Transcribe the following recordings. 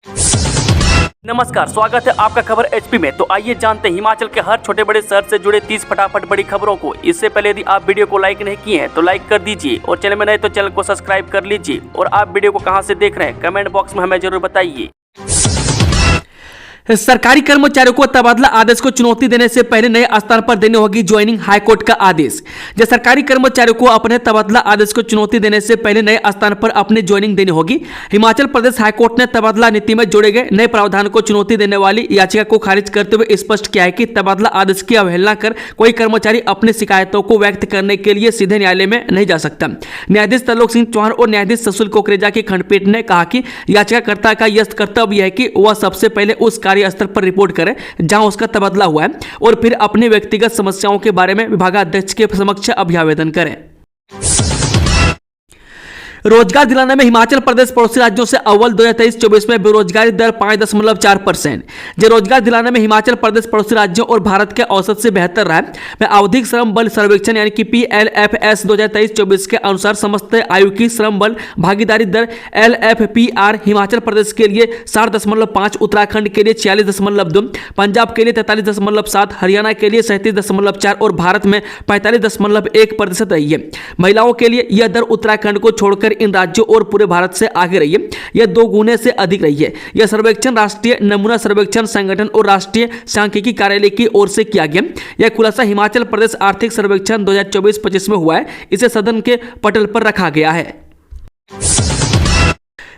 नमस्कार, स्वागत है आपका खबर एचपी में। तो आइए जानते हैं हिमाचल के हर छोटे बड़े शहर से जुड़े 30 फटाफट बड़ी खबरों को। इससे पहले यदि आप वीडियो को लाइक नहीं किए हैं तो लाइक कर दीजिए और चैनल में नए तो चैनल को सब्सक्राइब कर लीजिए। और आप वीडियो को कहां से देख रहे हैं कमेंट बॉक्स में हमें जरूर बताइए। सरकारी कर्मचारियों को तबादला आदेश को चुनौती देने से पहले नए स्थान पर देने होगी ज्वाइनिंग, हाईकोर्ट का आदेश। जब सरकारी कर्मचारियों को अपने तबादला आदेश को चुनौती देने से पहले नए स्थान पर अपनी ज्वाइनिंग देनी होगी। हिमाचल प्रदेश हाईकोर्ट ने तबादला नीति में जोड़े गए नए प्रावधान को चुनौती देने वाली याचिका को खारिज करते हुए स्पष्ट किया है कि तबादला आदेश की अवहेलना कर कोई कर्मचारी अपनी शिकायतों को व्यक्त करने के लिए सीधे न्यायालय में नहीं जा सकता। न्यायाधीश तरलोक सिंह चौहान और न्यायाधीश ससुल कोकरेजा की खंडपीठ ने कहा कि याचिकाकर्ता का यह कर्तव्य है कि वह सबसे पहले उस स्तर पर रिपोर्ट करें जहां उसका तबादला हुआ है और फिर अपनी व्यक्तिगत समस्याओं के बारे में विभागाध्यक्ष के समक्ष अभियावेदन करें। रोजगार दिलाने में हिमाचल प्रदेश पड़ोसी राज्यों से अव्वल 2023-24 में बेरोजगारी दर 5.4%। जो रोजगार दिलाने में हिमाचल प्रदेश पड़ोसी राज्यों और भारत के औसत से बेहतर रहा है। में आवधिक श्रम बल सर्वेक्षण यानी कि PLFS 2023-24 के अनुसार समस्त आयु की श्रम बल भागीदारी दर LFPR हिमाचल प्रदेश के लिए 60.5, उत्तराखंड के लिए 46.2, पंजाब के लिए 43.7, हरियाणा के लिए 37.4 और भारत में 45.1% रही है। महिलाओं के लिए यह दर उत्तराखंड को छोड़कर इन राज्यों और पूरे भारत से आगे रही है। यह 2 गुने से अधिक रही है। यह सर्वेक्षण राष्ट्रीय नमूना सर्वेक्षण संगठन और राष्ट्रीय सांख्यिकी कार्यालय की ओर से किया गया। यह खुलासा हिमाचल प्रदेश आर्थिक सर्वेक्षण 2024-25 में हुआ है। इसे सदन के पटल पर रखा गया है।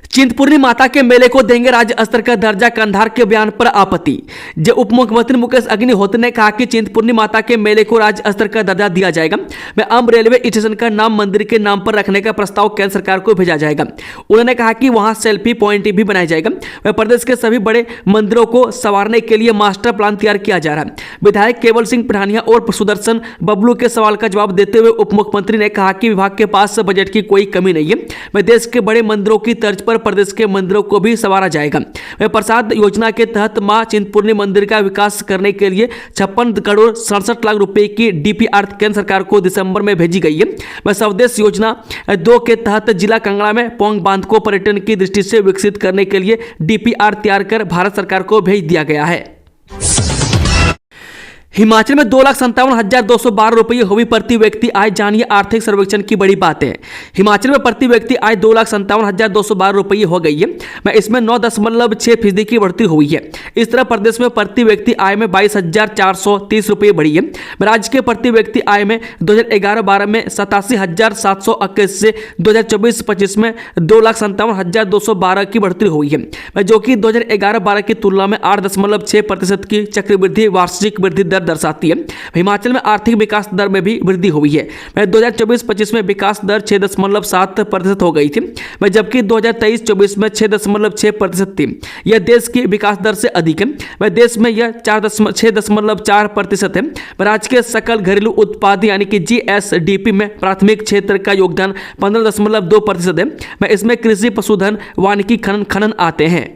चिंतपूर्णी माता के मेले को देंगे राज्य स्तर का दर्जा, कंधार के बयान पर आपत्ति। जो उप मुख्यमंत्री मुकेश अग्निहोत्री ने कहा कि चिंतपूर्णी माता के मेले को राज्य स्तर का दर्जा दिया जाएगा। में अम्ब रेलवे स्टेशन का नाम मंदिर के नाम पर रखने का प्रस्ताव केंद्र सरकार को भेजा जाएगा। उन्होंने कहा कि वहां सेल्फी पॉइंट भी बनाया जाएगा। वह प्रदेश के सभी बड़े मंदिरों को संवारने के लिए मास्टर प्लान तैयार किया जा रहा है। विधायक केवल सिंह पठानिया और सुदर्शन बबलू के सवाल का जवाब देते हुए उप मुख्यमंत्री ने कहा कि विभाग के पास बजट की कोई कमी नहीं है। वह देश के बड़े मंदिरों की तर्ज पर प्रदेश के मंदिरों को भी संवारा जाएगा। वह प्रसाद योजना के तहत मां चिंतपूर्णी मंदिर का विकास करने के लिए 56 करोड़ 67 लाख रुपए की DPR केंद्र सरकार को दिसंबर में भेजी गई है। वह स्वदेश योजना 2 के तहत जिला कांगड़ा में पोंग बांध को पर्यटन की दृष्टि से विकसित करने के लिए DPR तैयार कर भारत सरकार को भेज दिया गया है। हिमाचल में 2,57,212 रुपये हुई प्रति व्यक्ति आय, जानिए आर्थिक सर्वेक्षण की बड़ी बातें। हिमाचल में प्रति व्यक्ति आय 2,57,212 रुपये हो गई है। मैं इसमें 9.6% की बढ़ोतरी हुई है। इस तरह प्रदेश में प्रति व्यक्ति आय में 22,430 रुपये बढ़ी है। राज्य के प्रति व्यक्ति आय में 2011-12 में 87,721 से 2024-25 में 2,57,212 की बढ़ोतरी हुई है, जो कि 2011-12 की तुलना में 8.6% की चक्रवृद्धि वार्षिक वृद्धि दर दर्शाती है। हिमाचल में आर्थिक विकास दर में भी वृद्धि हुई है। 2024-25 में विकास दर 6.7% हो गई थी, जबकि 2023-24 में 6.6% थी। यह देश की विकास दर से अधिक है। देश में यह 6.4% है। राज्य के सकल घरेलू उत्पाद यानी कि GSDP में प्राथमिक क्षेत्र का योगदान 15.2% है। इसमें कृषि, पशुधन, वानिकी, खनन आते हैं।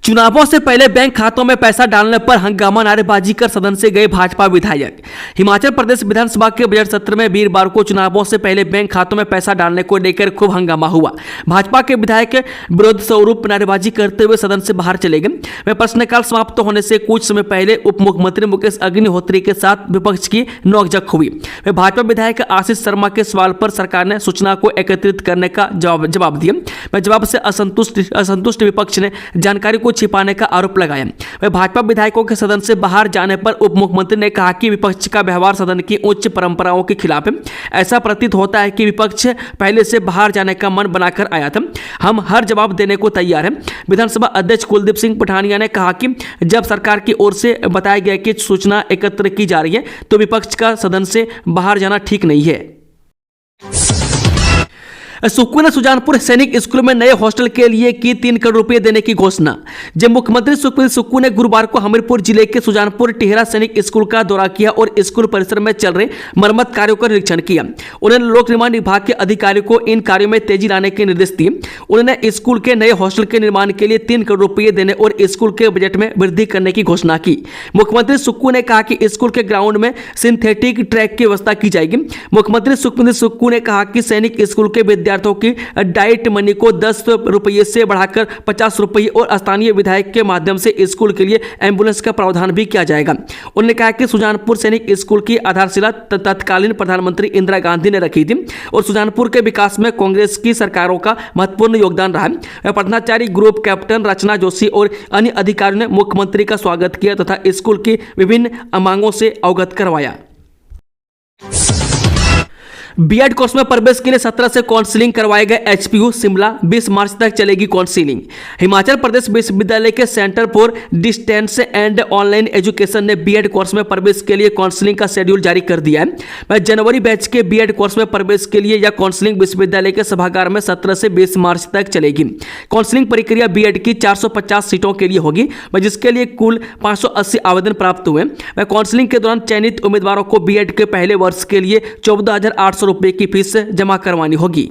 चुनावों से पहले बैंक खातों में पैसा डालने पर हंगामा, नारेबाजी कर सदन से गए भाजपा विधायक। हिमाचल प्रदेश विधानसभा के बजट सत्र में वीरवार को चुनावों से पहले बैंक खातों में पैसा डालने को लेकर खूब हंगामा हुआ। भाजपा के विधायक विरोध स्वरूप नारेबाजी करते हुए सदन से बाहर चले गए। वह प्रश्नकाल समाप्त होने से कुछ समय पहले उप मुख्यमंत्री मुकेश अग्निहोत्री के साथ विपक्ष की नोकझोंक हुई। वह भाजपा विधायक आशीष शर्मा के सवाल पर सरकार ने सूचना को एकत्रित करने का जवाब दिया। जवाब से असंतुष्ट विपक्ष ने जानकारी को छिपाने का आरोप लगाया। वह भाजपा विधायकों के सदन से बाहर जाने पर उप मुख्यमंत्री ने कहा कि विपक्ष का व्यवहार सदन की उच्च परंपराओं के खिलाफ है। ऐसा प्रतीत होता है कि विपक्ष पहले से बाहर जाने का मन बनाकर आया था। हम हर जवाब देने को तैयार हैं। विधानसभा अध्यक्ष कुलदीप सिंह पठानिया ने कहा कि जब सरकार की ओर से बताया गया कि सूचना एकत्र की जा रही है तो विपक्ष का सदन से बाहर जाना ठीक नहीं है। सुक्खू ने सुजानपुर सैनिक स्कूल में नए हॉस्टल के लिए की 3 करोड़ रुपए देने की घोषणा। जब मुख्यमंत्री सुखबीर सुक्खू ने गुरुवार को हमीरपुर जिले के सुजानपुर टिहरा सैनिक स्कूल का दौरा किया और स्कूल परिसर में चल रहे मरम्मत कार्यों का निरीक्षण किया। उन्होंने लोक निर्माण विभाग के अधिकारियों को इन कार्यों में तेजी लाने के निर्देश दिए। उन्होंने स्कूल के नए हॉस्टल के निर्माण के लिए 3 करोड़ रुपए देने और स्कूल के बजट में वृद्धि करने की घोषणा की। मुख्यमंत्री सुक्खू ने कहा कि स्कूल के ग्राउंड में सिंथेटिक ट्रैक की व्यवस्था की जाएगी। मुख्यमंत्री सुखबीर सुक्खू ने कहा कि सैनिक स्कूल के विद्यार्थी विद्यार्थियों की डाइट मनी को 10 रुपये से बढ़ाकर 50 रुपये और स्थानीय विधायक के माध्यम से स्कूल के लिए एम्बुलेंस का प्रावधान भी किया जाएगा। उन्होंने कहा कि सुजानपुर सैनिक स्कूल की आधारशिला तत्कालीन प्रधानमंत्री इंदिरा गांधी ने रखी थी और सुजानपुर के विकास में कांग्रेस की सरकारों का महत्वपूर्ण योगदान रहा है। प्रधानाचार्य ग्रुप कैप्टन रचना जोशी और अन्य अधिकारियों ने मुख्यमंत्री का स्वागत किया तथा स्कूल की विभिन्न मांगों से अवगत करवाया। बीएड कोर्स में प्रवेश के लिए 17 से काउंसलिंग करवाए गए एचपीयू शिमला 20 मार्च तक चलेगी काउंसलिंग। हिमाचल प्रदेश विश्वविद्यालय के centre for distance and online education ने बीएड कोर्स में प्रवेश के लिए काउंसलिंग का शेड्यूल जारी कर दिया है। जनवरी बैच के बीएड कोर्स में प्रवेश के लिए यह काउंसलिंग विश्वविद्यालय के सभागार में 17 से 20 मार्च तक चलेगी। काउंसलिंग प्रक्रिया बीएड की 450 सीटों के लिए होगी, जिसके लिए कुल 580 आवेदन प्राप्त हुए। काउंसलिंग के दौरान चयनित उम्मीदवारों को बीएड के पहले वर्ष के लिए 14,800 रुपए की फीस जमा करवानी होगी।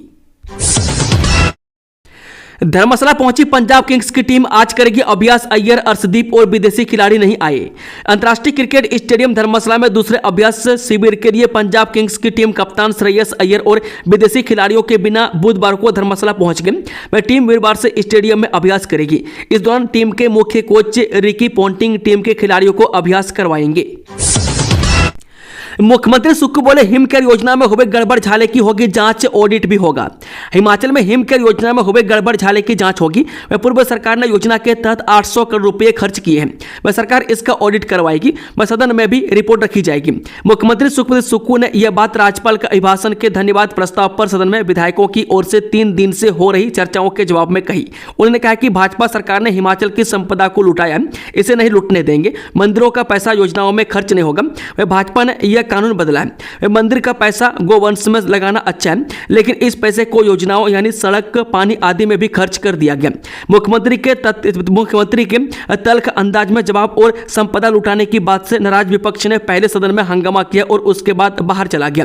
धर्मशाला पहुंची पंजाब किंग्स की टीम आज करेगी अभ्यास। अय्यर, अर्शदीप और विदेशी खिलाड़ी नहीं आए। अंतर्राष्ट्रीय क्रिकेट स्टेडियम धर्मशाला में दूसरे अभ्यास शिविर के लिए पंजाब किंग्स की टीम कप्तान श्रेयस अय्यर और विदेशी खिलाड़ियों के बिना बुधवार को धर्मशाला पहुंच गई। वह टीम वीरवार से स्टेडियम में अभ्यास करेगी। इस दौरान टीम के मुख्य कोच रिकी पोंटिंग टीम के खिलाड़ियों को अभ्यास करवाएंगे। मुख्यमंत्री सुक्खू बोले हिमकेयर योजना में हुए गड़बड़ झाले की होगी जांच, ऑडिट भी होगा। हिमाचल में हिमकेयर योजना में हुए गड़बड़ झाले की जांच होगी। वह पूर्व सरकार ने योजना के तहत 800 करोड़ रुपए खर्च किए हैं। वह सरकार इसका ऑडिट करवाएगी। वह सदन में भी रिपोर्ट रखी जाएगी। मुख्यमंत्री सुक्खू ने यह बात राज्यपाल के अभिभाषण के धन्यवाद प्रस्ताव पर सदन में विधायकों की ओर से 3 दिन से हो रही चर्चाओं के जवाब में कही। उन्होंने कहा कि भाजपा सरकार ने हिमाचल की संपदा को लुटाया, इसे नहीं लुटने देंगे। मंदिरों का पैसा योजनाओं में खर्च नहीं होगा। वह भाजपा ने यह कानून बदला है। मंदिर का पैसा गोवंश में लगाना अच्छा है, लेकिन इस पैसे को योजनाओं यानी सड़क, पानी आदि में भी खर्च कर दिया गया। मुख्यमंत्री के तल्ख अंदाज में जवाब और संपदा लुटाने की बात से नाराज विपक्ष ने पहले सदन में हंगामा किया और उसके बाद बाहर चला गया।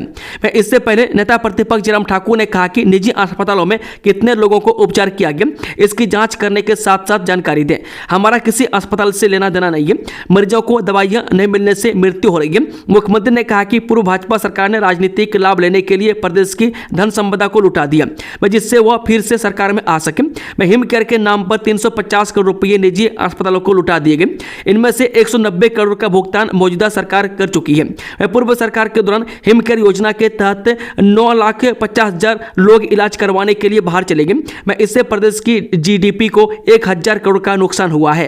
इससे पहले नेता प्रतिपक्ष जयराम ठाकुर ने कहा कि निजी अस्पतालों में कितने लोगों को उपचार किया गया, इसकी जांच करने के साथ साथ जानकारी दें। हमारा किसी अस्पताल से लेना देना नहीं है। मरीजों को दवाइयां नहीं मिलने से मृत्यु हो रही है। मुख्यमंत्री ने कहा कि पूर्व भाजपा सरकार ने राजनीतिक लाभ लेने के लिए प्रदेश की धन संपदा को लुटा दिया, जिससे वह फिर से सरकार में आ सके। हिमकेयर के नाम पर 350 करोड़ रुपए निजी अस्पतालों को लुटा दिए गए। इनमें से 190 करोड़ का भुगतान मौजूदा सरकार कर चुकी है। पूर्व सरकार के दौरान हिमकेयर योजना के तहत 9,50,000 लोग इलाज करवाने के लिए बाहर चले गए। इससे प्रदेश की जीडीपी को 1,000 करोड़ का नुकसान हुआ है।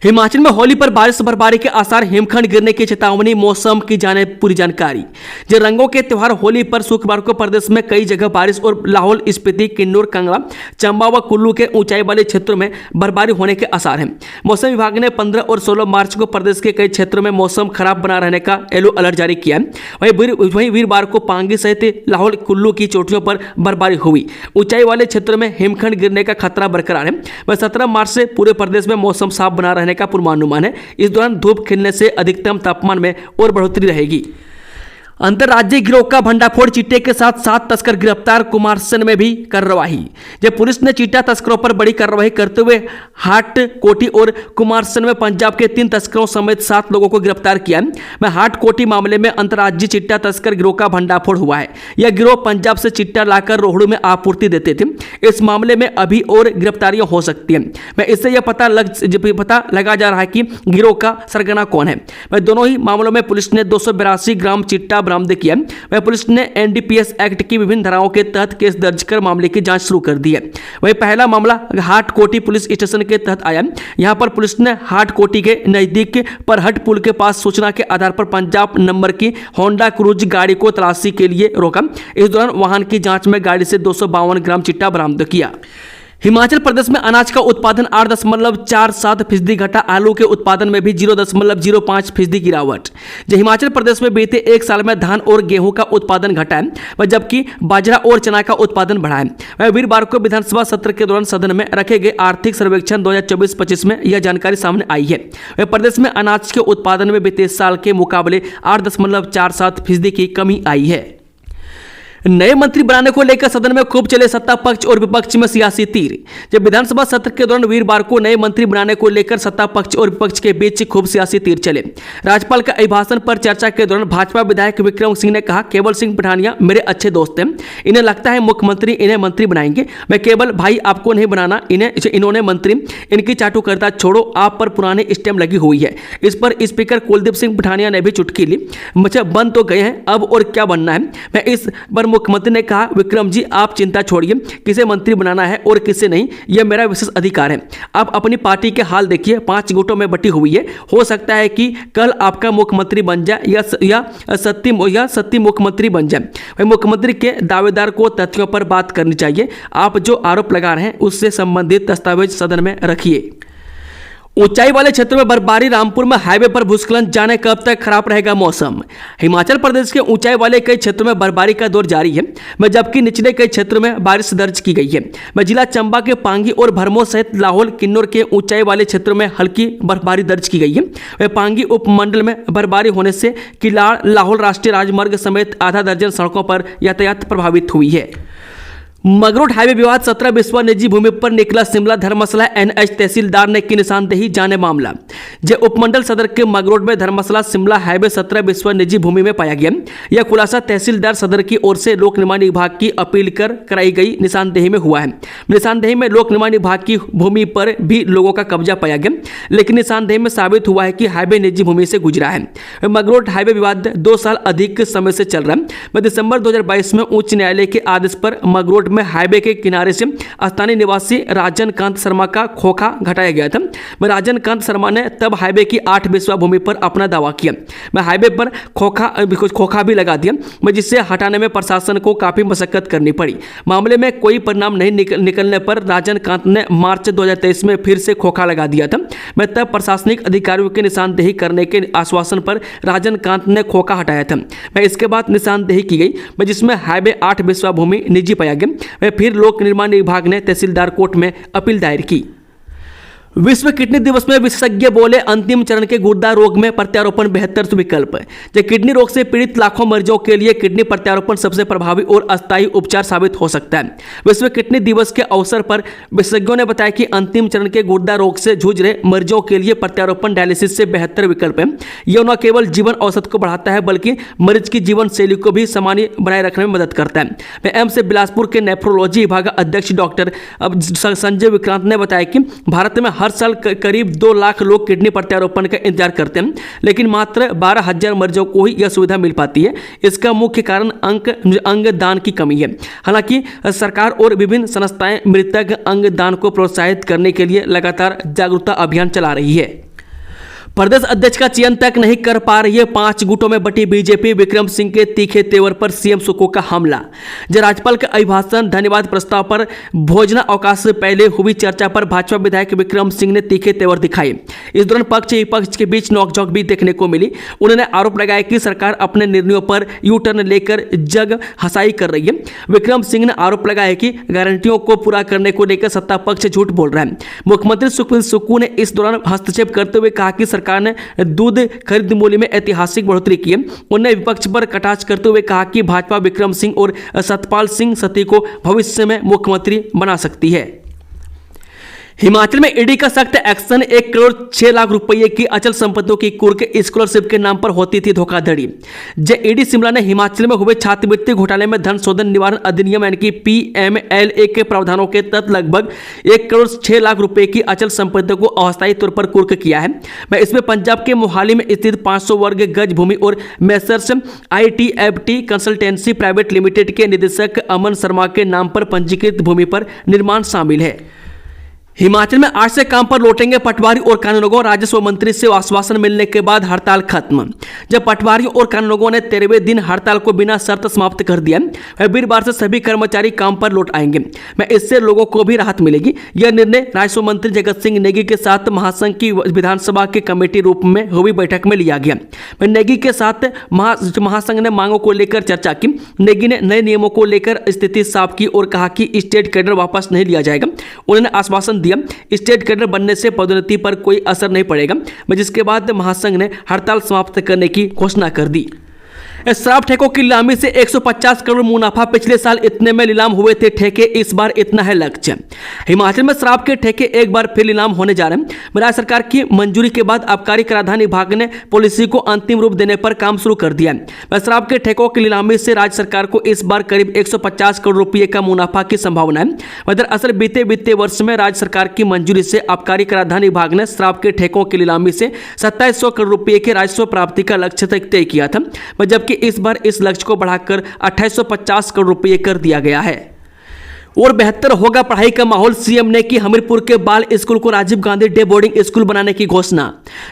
हिमाचल में होली पर बारिश बर्फबारी के आसार, हिमखंड गिरने की चेतावनी। मौसम की जाने पूरी जानकारी। जो रंगों के त्योहार होली पर शुक्रवार को प्रदेश में कई जगह बारिश और लाहौल स्पीति, किन्नौर, कांगड़ा, चंबा व कुल्लू के ऊंचाई वाले क्षेत्रों में बर्फबारी होने के आसार हैं। मौसम विभाग ने 15 और 16 मार्च को प्रदेश के कई क्षेत्रों में मौसम खराब बना रहने का येलो अलर्ट जारी किया है। वहीं वीरवार को पांगी सहित लाहौल, कुल्लू की चोटियों पर बर्फबारी हुई। ऊंचाई वाले क्षेत्रों में हिमखंड गिरने का खतरा बरकरार है। वह 17 मार्च से पूरे प्रदेश में मौसम साफ बना रहने का पूर्वानुमान है। इस दौरान धूप खिलने से अधिकतम तापमान में और बढ़ोतरी रहेगी। अंतर्राज्यीय गिरोह का भंडाफोड़, चिट्टे के साथ 7 तस्कर गिरफ्तार। कुमारसैन में भी कार्रवाई। जब पुलिस ने चिट्टा तस्करों पर बड़ी कार्रवाई करते हुए हाट, कोटी और कुमारसैन में पंजाब के 3 तस्करों समेत 7 लोगों को गिरफ्तार किया। हाट कोटी मामले में अंतर्राज्यीय चिट्टा तस्कर गिरोह का भंडाफोड़ हुआ है। यह गिरोह पंजाब से चिट्टा लाकर रोहड़ू में आपूर्ति देते थे। इस मामले में अभी और गिरफ्तारियां हो सकती हैं। इससे यह पता लगा जा रहा है कि गिरोह का सरगना कौन है। दोनों ही मामलों में पुलिस ने 282 ग्राम चिट्टा बरामद किया। वह पुलिस ने एनडीपीएस एक्ट की विभिन्न धाराओं के तहत केस दर्ज कर मामले की जांच शुरू कर दी है। वही पहला मामला हाट कोटी पुलिस स्टेशन के तहत आया। यहां पर पुलिस ने हाट कोटी के नजदीक परहट पुल के पास सूचना के आधार पर पंजाब नंबर की होंडा क्रूज गाड़ी को तलाशी के लिए रोका। इस दौरान वाहन की जांच में गाड़ी से 252 ग्राम चिट्टा बरामद किया। हिमाचल प्रदेश में अनाज का उत्पादन 8.47% घटा। आलू के उत्पादन में भी 0.05% गिरावट। जो हिमाचल प्रदेश में बीते 1 साल में धान और गेहूं का उत्पादन घटा है, जबकि बाजरा और चना का उत्पादन बढ़ा है। वीरवार को विधानसभा सत्र के दौरान सदन में रखे गए आर्थिक सर्वेक्षण 2024-25 में यह जानकारी सामने आई है। प्रदेश में अनाज के उत्पादन में बीते साल के मुकाबले 8.47% की कमी आई है। नए मंत्री बनाने को लेकर सदन में खूब चले सत्ता पक्ष और विपक्ष में सियासी तीर। जब विधानसभा सत्र के दौरान वीरवार को नए मंत्री बनाने को लेकर सत्ता पक्ष और विपक्ष के बीच खूब सियासी तीर चले। राज्यपाल के अभिभाषण पर चर्चा के दौरान भाजपा विधायक विक्रम सिंह ने कहा, केवल सिंह पठानिया मेरे अच्छे दोस्त हैं, इन्हें लगता है मुख्यमंत्री इन्हें मंत्री बनाएंगे। मैं केवल भाई आपको नहीं बनाना, इन्होंने मंत्री, इनकी चाटुकरता छोड़ो, आप पर पुरानी स्टैम्प लगी हुई है। इस पर स्पीकर कुलदीप सिंह पठानिया ने भी चुटकी ली, मुझे बन तो गए हैं, अब और क्या बनना है। मैं इस पर मुख्यमंत्री ने कहा, विक्रम जी आप चिंता छोड़िए, किसे मंत्री बनाना है और किसे नहीं, यह मेरा विशेष अधिकार है। आप अपनी पार्टी के हाल देखिए, 5 गुटों में बटी हुई है। हो सकता है कि कल आपका मुख्यमंत्री बन जाए या सत्य मुख्यमंत्री बन जाए। भाई मुख्यमंत्री के दावेदार को तथ्यों पर बात करनी चाहिए। आप जो आरोप लगा रहे हैं उससे संबंधित दस्तावेज सदन में रखिए। ऊंचाई वाले क्षेत्रों में बर्फबारी, रामपुर में हाईवे पर भूस्खलन, जाने कब तक खराब रहेगा मौसम। हिमाचल प्रदेश के ऊंचाई वाले कई क्षेत्रों में बर्फबारी का दौर जारी है, जबकि निचले कई क्षेत्रों में बारिश दर्ज की गई है। जिला चंबा के पांगी और भरमौर सहित लाहौल किन्नौर के ऊंचाई वाले क्षेत्रों में हल्की बर्फबारी दर्ज की गई है। पांगी उपमंडल में बर्फबारी होने से किलाड़ लाहौल राष्ट्रीय राजमार्ग समेत आधा दर्जन सड़कों पर यातायात प्रभावित हुई है। मगरोट हाईवे विवाद, 17 बिस्वा निजी भूमि पर निकला शिमला धर्मशाला एनएच, तहसीलदार ने की निशानदेही, जाने मामला। जय उपमंडल सदर के मगरोट में धर्मशाला शिमला हाईवे 17 बिस्वा निजी भूमि में पाया गया। यह खुलासा तहसीलदार सदर की ओर से लोक निर्माण विभाग की अपील कर कराई गई निशानदेही में हुआ है। निशानदेही में लोक निर्माण विभाग की भूमि पर भी लोगों का कब्जा पाया गया, लेकिन निशानदेही में साबित हुआ है कि हाईवे निजी भूमि से गुजरा है। मगरोट हाईवे विवाद 2 साल अधिक समय से चल रहा है। दिसंबर 2022 में उच्च न्यायालय के आदेश पर मगरोट में हाईवे के किनारे से स्थानीय निवासी राजन कांत शर्मा का खोखा घटाया गया था। राजन कांत शर्मा ने तब हाईवे की 8 बिस्वा भूमि पर अपना दावा किया। हाईवे पर खोखा भी लगा दिया, जिससे हटाने में प्रशासन को काफी मशक्कत करनी पड़ी। मामले में कोई परिणाम नहीं निकलने पर राजन कांत ने मार्च 2023 में फिर से खोखा लगा दिया था। तब प्रशासनिक अधिकारियों की निशानदेही करने के आश्वासन पर राजन कांत ने खोखा हटाया था। इसके बाद निशानदेही की गई, जिसमें हाईवे 8 बिस्वा भूमि निजी पाया गया। फिर लोक निर्माण विभाग ने तहसीलदार कोर्ट में अपील दायर की। विश्व किडनी दिवस में विशेषज्ञ बोले, अंतिम चरण के गुर्दा रोग में प्रत्यारोपण बेहतर विकल्प। जब किडनी रोग से पीड़ित लाखों मरीजों के लिए किडनी प्रत्यारोपण सबसे प्रभावी और अस्थायी उपचार साबित हो सकता है। विश्व किडनी दिवस के अवसर पर विशेषज्ञों ने बताया कि अंतिम चरण के गुर्दा रोग से जूझ रहे मरीजों के लिए प्रत्यारोपण डायलिसिस से बेहतर विकल्प है। यह न केवल जीवन औसत को बढ़ाता है, बल्कि मरीज की जीवन शैली को भी सामान्य बनाए रखने में मदद करता है। एम्स बिलासपुर के नेफ्रोलॉजी विभाग अध्यक्ष डॉक्टर संजय विक्रांत ने बताया कि भारत में हर साल करीब 2 लाख लोग किडनी प्रत्यारोपण का इंतजार करते हैं, लेकिन मात्र 12,000 मरीजों को ही यह सुविधा मिल पाती है। इसका मुख्य कारण अंग दान की कमी है। हालांकि सरकार और विभिन्न संस्थाएं मृतक अंग दान को प्रोत्साहित करने के लिए लगातार जागरूकता अभियान चला रही है। प्रदेश अध्यक्ष का चयन तक नहीं कर पा रही है 5 गुटों में बटी बीजेपी, विक्रम सिंह के तीखे तेवर पर सीएम सुको का हमला। जय राज्यपाल के अभिभाषण धन्यवाद प्रस्ताव पर भोजन अवकाश से पहले हुई चर्चा पर भाजपा विधायक विक्रम सिंह ने तीखे तेवर दिखाए। इस दौरान पक्ष विपक्ष के बीच नोकझोंक भी देखने को मिली। उन्होंने आरोप लगाया कि सरकार अपने निर्णयों पर यू टर्न लेकर जग हंसाई कर रही है। विक्रम सिंह ने आरोप लगाया कि गारंटियों को पूरा करने को लेकर सत्ता पक्ष झूठ बोल रहा है। मुख्यमंत्री सुक्खू ने इस दौरान हस्तक्षेप करते हुए कहा कि सरकार ने दूध खरीद मूल्य में ऐतिहासिक बढ़ोतरी की है। उन्होंने विपक्ष पर कटाक्ष करते हुए कहा कि भाजपा विक्रम सिंह और सतपाल सिंह सत्ती को भविष्य में मुख्यमंत्री बना सकती है। हिमाचल में ईडी का सख्त एक्शन, 1 करोड़ 6 लाख रुपए की अचल संपत्तियों की कुर्क, स्कॉलरशिप के नाम पर होती थी धोखाधड़ी। जय ईडी शिमला ने हिमाचल में हुए छात्रवृत्ति घोटाले में धन शोधन निवारण अधिनियम यानी कि PMLA के प्रावधानों के तहत लगभग 1 करोड़ 6 लाख रुपए की अचल संपत्तियों को अस्थायी तौर पर कुर्क किया है। इसमें पंजाब के मोहाली में स्थित 500 वर्ग गज भूमि और messrs ITFT consultancy private limited के निदेशक अमन शर्मा के नाम पर पंजीकृत भूमि पर निर्माण शामिल है। हिमाचल में आज से काम पर लौटेंगे पटवारी और कानूनगो, राजस्व मंत्री से आश्वासन मिलने के बाद हड़ताल खत्म। जब पटवारियों और कानूनगों ने 13वें दिन हड़ताल को बिना शर्त समाप्त कर दिया, वीरवार से सभी कर्मचारी काम पर लौट आएंगे। इससे लोगों को भी राहत मिलेगी। यह निर्णय राजस्व मंत्री जगत सिंह नेगी के साथ महासंघ की विधानसभा के कमेटी रूप में हुई बैठक में लिया गया। नेगी के साथ महासंघ ने मांगों को लेकर चर्चा की। नेगी ने नए नियमों को लेकर स्थिति साफ की और कहा कि स्टेट कैडर वापस नहीं लिया जाएगा। उन्होंने आश्वासन स्टेट कैडर बनने से पदोन्नति पर कोई असर नहीं पड़ेगा, जिसके बाद महासंघ ने हड़ताल समाप्त करने की घोषणा कर दी। शराब ठेकों की नीलामी से 150 करोड़ मुनाफा। पिछले साल इतने में नीलाम हुए थे ठेके, इस बार इतना है लक्ष्य। हिमाचल में शराब के ठेके एक बार फिर नीलाम होने जा रहे हैं। राज्य सरकार की मंजूरी के बाद आबकारी कराधान विभाग ने पॉलिसी को अंतिम रूप देने पर काम शुरू कर दिया है। शराब के ठेकों की नीलामी से राज्य सरकार को इस बार करीब 150 करोड़ रुपए का मुनाफा की संभावना है। दरअसल बीते वित्तीय वर्ष में राज्य सरकार की मंजूरी से आबकारी कराधान विभाग ने शराब के ठेकों की नीलामी से 2700 करोड़ रुपए के राजस्व प्राप्ति का लक्ष्य तय किया था, जबकि इस बार इस लक्ष्य को बढ़ाकर 2850 करोड़ रुपए कर दिया गया है। और बेहतर होगा पढ़ाई का माहौल। सीएम ने की हमीरपुर के बाल स्कूल को Rajiv Gandhi day boarding school बनाने की घोषणा।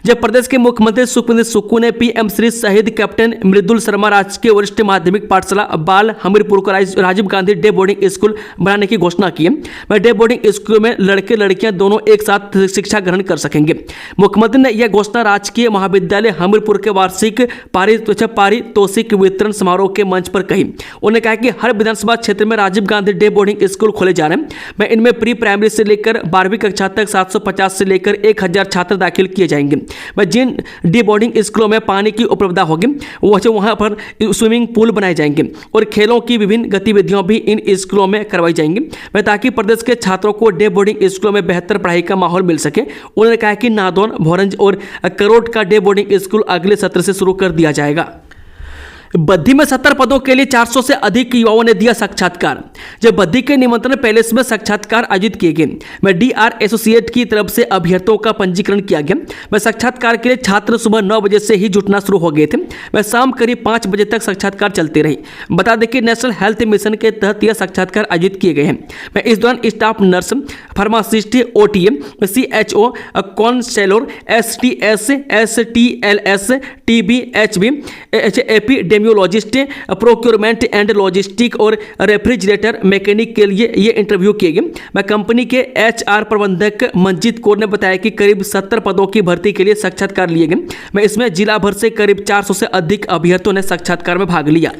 जब प्रदेश के मुख्यमंत्री सुखविंदर सुक्खू ने पीएम श्री शहीद कैप्टन मृदुल शर्मा राजकीय वरिष्ठ माध्यमिक पाठशाला बाल हमीरपुर को Rajiv Gandhi day boarding school बनाने की घोषणा की है। डे बोर्डिंग स्कूल में लड़के लड़कियां दोनों एक साथ शिक्षा ग्रहण कर सकेंगे। मुख्यमंत्री ने यह घोषणा राजकीय महाविद्यालय हमीरपुर के वार्षिक पारितोषिक वितरण समारोह के मंच पर कही। उन्होंने कहा कि हर विधानसभा क्षेत्र में Rajiv Gandhi day boarding school खोले जा रहे हैं। मैं इनमें प्री प्राइमरी से लेकर 12वीं कक्षा तक 750 से लेकर 1000 छात्र दाखिल किए जाएंगे। मैं जिन डी बोर्डिंग स्कूलों में पानी की उपलब्धता होगी वहां पर स्विमिंग पूल बनाए जाएंगे और खेलों की विभिन्न गतिविधियां भी इन स्कूलों में करवाई जाएंगी, ताकि प्रदेश के छात्रों को डे बोर्डिंग स्कूलों में बेहतर पढ़ाई का माहौल मिल सके। उन्होंने कहा कि नादौन, भोरंज और करोट का डे बोर्डिंग स्कूल अगले सत्र से शुरू कर दिया जाएगा। बद्दी में 70 पदों के लिए 400 से अधिक युवाओं ने दिया साक्षात्कार। जब बद्दी के निमंत्रण पैलेस में साक्षात्कार आयोजित किए गए, मैं डीआर एसोसिएट की तरफ से अभ्यर्थियों का पंजीकरण किया गया। मैं साक्षात्कार के लिए छात्र सुबह 9 बजे से ही जुटना शुरू हो गए थे। मैं शाम करीब 5 बजे तक साक्षात्कार चलते रही। बता दें कि नेशनल हेल्थ मिशन के तहत यह साक्षात्कार आयोजित किए गए हैं। मैं इस दौरान staff nurse, pharmacist, OTM, CHO, counsellor, STS, STLS, TB, HB, epidemiologist, procurement and logistic और रेफ्रिजरेटर मैकेनिक के लिए ये इंटरव्यू किए गए। मैं कंपनी के एचआर प्रबंधक मंजीत कौर ने बताया कि करीब 70 पदों की भर्ती के लिए साक्षात्कार लिए गए। मैं इसमें जिला भर से करीब 400 से अधिक अभ्यर्थियों ने साक्षात्कार में भाग लिया।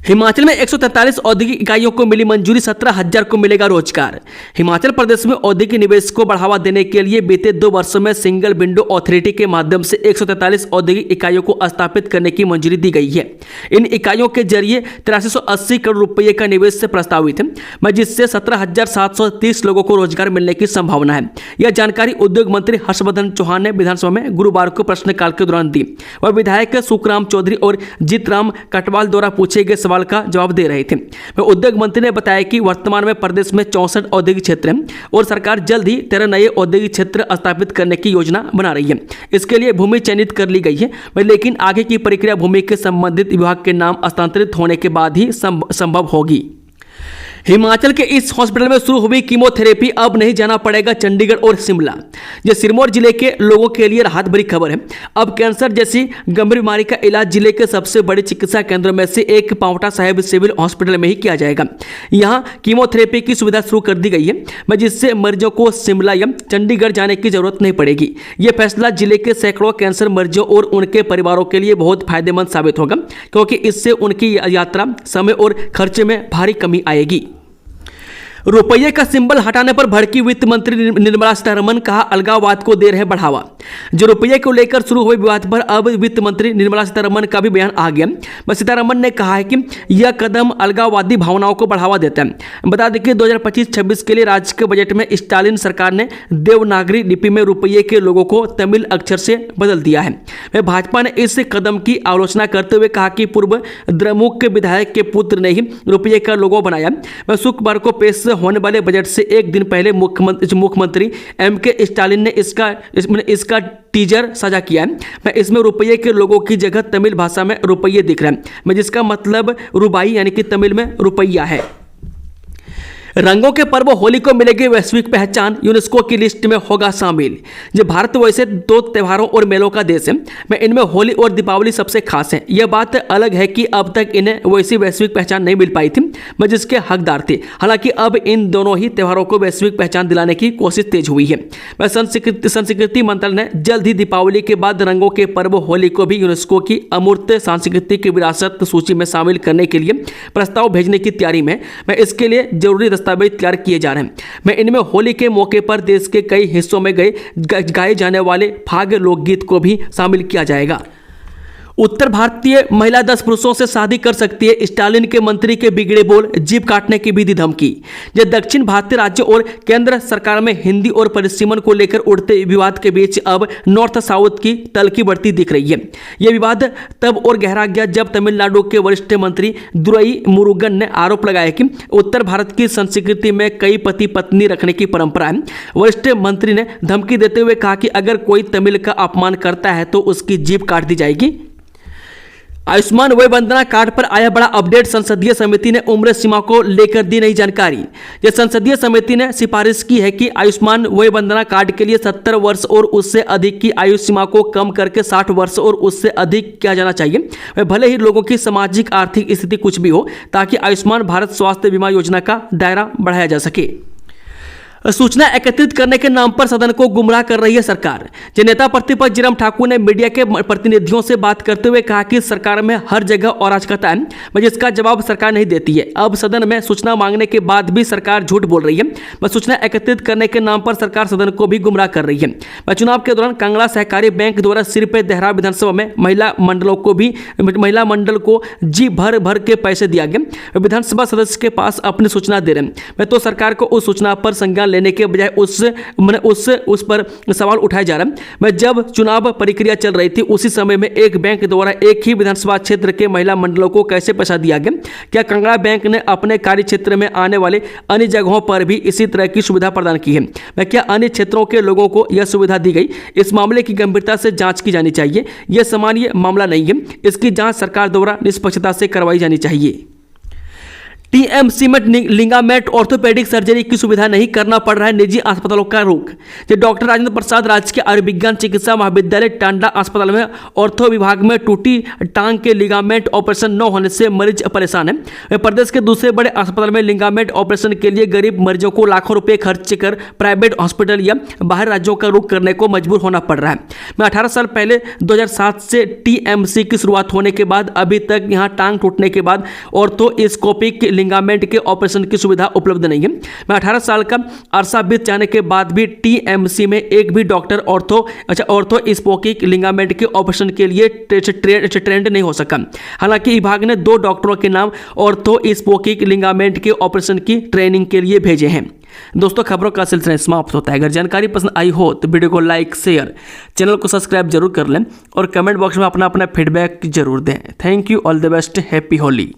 हिमाचल में 143 औद्योगिक इकाइयों को मिली मंजूरी, 17,000 को मिलेगा रोजगार। हिमाचल प्रदेश में औद्योगिक निवेश को बढ़ावा देने के लिए बीते 2 वर्षों में सिंगल विंडो अथॉरिटी के माध्यम से 143 औद्योगिक इकाइयों को स्थापित करने की मंजूरी दी गई है। इन इकाइयों के जरिए 8380 करोड़ रुपये का निवेश से प्रस्तावित है, जिससे 17,730 लोगों को रोजगार मिलने की संभावना है। यह जानकारी उद्योग मंत्री हर्षवर्धन चौहान ने विधानसभा में गुरुवार को प्रश्नकाल के दौरान दी। वह विधायक सुखराम चौधरी और जीतराम कटवाल द्वारा पूछे गए सवाल का जवाब दे रहे थे। उद्योग मंत्री ने बताया कि वर्तमान में प्रदेश में 64 औद्योगिक क्षेत्र हैं और सरकार जल्द ही 13 नए औद्योगिक क्षेत्र स्थापित करने की योजना बना रही है। इसके लिए भूमि चयनित कर ली गई है, लेकिन आगे की प्रक्रिया भूमि के संबंधित विभाग के नाम हस्तांतरित होने के बाद ही संभव होगी। हिमाचल के इस हॉस्पिटल में शुरू हुई कीमोथेरेपी, अब नहीं जाना पड़ेगा चंडीगढ़ और शिमला। ये सिरमौर जिले के लोगों के लिए राहत भरी खबर है। अब कैंसर जैसी गंभीर बीमारी का इलाज जिले के सबसे बड़े चिकित्सा केंद्रों में से एक पांवटा साहिब सिविल हॉस्पिटल में ही किया जाएगा। यहाँ कीमोथेरेपी की सुविधा शुरू कर दी गई है, जिससे मरीजों को शिमला या चंडीगढ़ जाने की जरूरत नहीं पड़ेगी। यह फैसला जिले के सैकड़ों कैंसर मरीजों और उनके परिवारों के लिए बहुत फायदेमंद साबित होगा, क्योंकि इससे उनकी यात्रा समय और खर्चे में भारी कमी आएगी। रुपये का सिंबल हटाने पर भड़की वित्त मंत्री निर्मला सीतारमण, कहा अलगाववाद को दे रहे बढ़ावा। जो रुपये को लेकर शुरू हुए विवाद पर अब वित्त मंत्री निर्मला सीतारमण का भी बयान आ गया। सीतारमण ने कहा है कि यह कदम अलगाववादी भावनाओं को बढ़ावा देता है। बता दें कि 2025-26 के लिए राज्य के बजट में स्टालिन सरकार ने देवनागरी लिपि में रुपये के लोगों को तमिल अक्षर से बदल दिया है। भाजपा ने इस कदम की आलोचना करते हुए कहा कि पूर्व द्रमुक विधायक के पुत्र ने ही रुपये का लोगो बनाया। शुक्रवार को पेश होने वाले बजट से एक दिन पहले मुख्यमंत्री एमके स्टालिन ने इसका टीजर साझा किया है। इसमें रुपये के लोगों की जगह तमिल भाषा में रुपये दिख रहे हैं, जिसका मतलब रुबाई यानी कि तमिल में रुपया है। रंगों के पर्व होली को मिलेगी वैश्विक पहचान, यूनेस्को की लिस्ट में होगा शामिल। जब भारत वैसे 2 त्योहारों और मेलों का देश है, इनमें होली और दीपावली सबसे खास है। यह बात अलग है कि अब तक इन्हें वैसी वैश्विक पहचान नहीं मिल पाई थी, जिसके हकदार थे। हालांकि अब इन दोनों ही त्योहारों को वैश्विक पहचान दिलाने की कोशिश तेज हुई है। संस्कृति मंत्रालय ने जल्द ही दीपावली के बाद रंगों के पर्व होली को भी यूनेस्को की अमूर्त सांस्कृतिक विरासत सूची में शामिल करने के लिए प्रस्ताव भेजने की तैयारी में। इसके लिए जरूरी दस्तावेज तैयार किए जा रहे हैं। इनमें होली के मौके पर देश के कई हिस्सों में गाए जाने वाले फाग लोकगीत को भी शामिल किया जाएगा। उत्तर भारतीय महिला 10 पुरुषों से शादी कर सकती है, स्टालिन के मंत्री के बिगड़े बोल, जीप काटने की भी दी धमकी। जो दक्षिण भारतीय राज्यों और केंद्र सरकार में हिंदी और परिसीमन को लेकर उठते विवाद के बीच अब नॉर्थ साउथ की तलखी बढ़ती दिख रही है। यह विवाद तब और गहरा गया जब तमिलनाडु के वरिष्ठ मंत्री दुरई मुरुगन ने आरोप लगाया कि उत्तर भारत की संस्कृति में कई पति पत्नी रखने की परंपरा है। वरिष्ठ मंत्री ने धमकी देते हुए कहा कि अगर कोई तमिल का अपमान करता है तो उसकी जीभ काट दी जाएगी। आयुष्मान वय वंदना कार्ड पर आया बड़ा अपडेट। संसदीय समिति ने उम्र सीमा को लेकर दी नई जानकारी। यह संसदीय समिति ने सिफारिश की है कि आयुष्मान वय वंदना कार्ड के लिए 70 वर्ष और उससे अधिक की आयु सीमा को कम करके 60 वर्ष और उससे अधिक किया जाना चाहिए, भले ही लोगों की सामाजिक आर्थिक स्थिति कुछ भी हो, ताकि आयुष्मान भारत स्वास्थ्य बीमा योजना का दायरा बढ़ाया जा सके। सूचना एकत्रित करने के नाम पर सदन को गुमराह कर रही है सरकार। नेता प्रतिपक्ष जयराम ठाकुर ने मीडिया के प्रतिनिधियों से बात करते हुए कहा कि सरकार में हर जगह अराजकता है, जिसका जवाब सरकार नहीं देती है। अब सदन में सूचना मांगने के बाद भी सरकार झूठ बोल रही है। सूचना एकत्रित करने के नाम पर सरकार सदन को भी गुमराह कर रही है। चुनाव के दौरान कांगड़ा सहकारी बैंक द्वारा सिर पे देहरा विधानसभा में महिला मंडल को जी भर भर के पैसे दिया गया। विधानसभा सदस्य के पास अपनी सूचना दे रहे हैं, तो सरकार को उस सूचना पर संज्ञान लेने के बजाय उस पर सवाल उठाया जा रहा है। जब चुनाव प्रक्रिया चल रही थी उसी समय में एक बैंक द्वारा एक ही विधानसभा क्षेत्र के महिला मंडलों को कैसे पैसा दिया गया? क्या कांगड़ा बैंक ने अपने कार्य क्षेत्र में आने वाले अन्य जगहों पर भी इसी तरह की सुविधा प्रदान की है? क्या अन्य क्षेत्रों के लोगों को यह सुविधा दी गई? इस मामले की गंभीरता से जांच की जानी चाहिए। यह सामान्य मामला नहीं है, इसकी जांच सरकार द्वारा निष्पक्षता से करवाई जानी चाहिए। टीएमसी में लिंगामेट ऑर्थोपेडिक सर्जरी की सुविधा नहीं करना पड़ रहा है निजी अस्पतालों का रुख। डॉक्टर राजेंद्र प्रसाद राजकीय आयुर्विज्ञान चिकित्सा महाविद्यालय टांडा अस्पताल में ऑर्थो विभाग में टूटी टांग के लिगामेंट ऑपरेशन न होने से मरीज परेशान है। प्रदेश के दूसरे बड़े अस्पताल में लिगामेंट ऑपरेशन के लिए गरीब मरीजों को लाखों रुपए खर्च कर प्राइवेट हॉस्पिटल या बाहर राज्यों का रुख करने को मजबूर होना पड़ रहा है। 18 साल पहले 2007 से टीएमसी की शुरुआत होने के बाद अभी तक यहाँ टांग टूटने के बाद ऑर्थोस्कोपिक लिगामेंट के ऑपरेशन की सुविधा उपलब्ध नहीं है। 18 साल का अरसा बीत जाने के बाद भी टीएमसी में एक भी डॉक्टर ऑर्थोस्कोपिक लिगामेंट के ऑपरेशन के लिए ट्रेंड नहीं हो सका। हालांकि विभाग ने 2 डॉक्टरों के नाम ऑर्थोस्कोपिक लिगामेंट के ऑपरेशन की ट्रेनिंग के लिए भेजे हैं। दोस्तों, खबरों का सिलसिला समाप्त होता है। अगर जानकारी पसंद आई हो तो वीडियो को लाइक, शेयर, चैनल को सब्सक्राइब जरूर कर लें और कमेंट बॉक्स में अपना फीडबैक जरूर दें। Thank you, all the best, happy Holi.